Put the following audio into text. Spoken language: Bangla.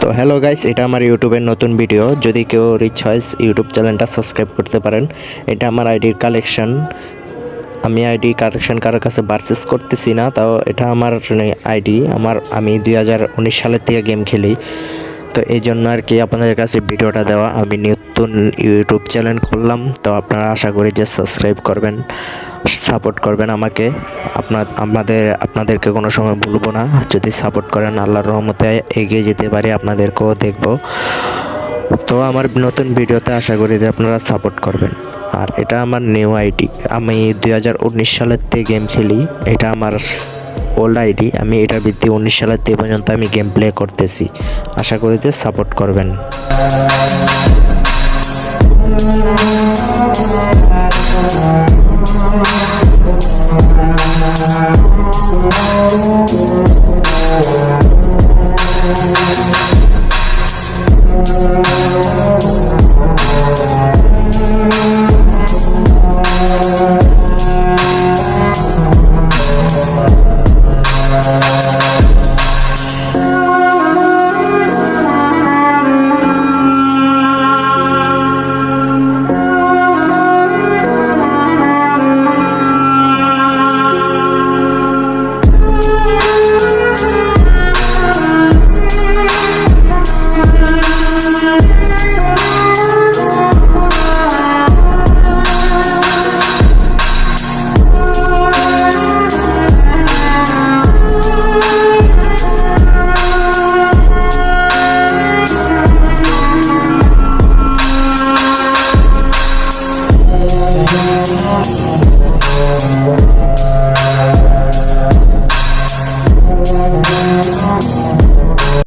তো হ্যালো গাইস, এটা আমার ইউটিউবের নতুন ভিডিও। যদি কেউ রিচ হয় ইউটিউব চ্যানেলটা সাবস্ক্রাইব করতে পারেন। এটা আমার আইডির কালেকশন। আমি আইডি কালেকশন কারোর কাছে পারচেস করতেছি না, তাও এটা আমার আইডি। আমি 2019 সালের থেকে গেম খেলি, তো এই জন্য আর কি আপনাদের কাছে ভিডিওটা দেওয়া। আমি নতুন ইউটিউব চ্যানেল খুললাম, তো আপনারা আশা করি যে সাবস্ক্রাইব করবেন, সাপোর্ট করবেন আমাকে। আপনাদেরকে কোনো সময় ভুলবো না। যদি সাপোর্ট করেন, আল্লাহর রহমতে এগিয়ে যেতে পারি, আপনাদেরকেও দেখবো। তো আমার নতুন ভিডিওতে আশা করি যে আপনারা সাপোর্ট করবেন। আর এটা আমার নিউ আইডি। আমি 2019 সালের থেকে গেম খেলি। এটা আমার ওল্ড আইডি। আমি এটার ভিত্তি 19 সালের থেকে পর্যন্ত আমি গেম প্লে করতেছি। আশা করি যে সাপোর্ট করবেন।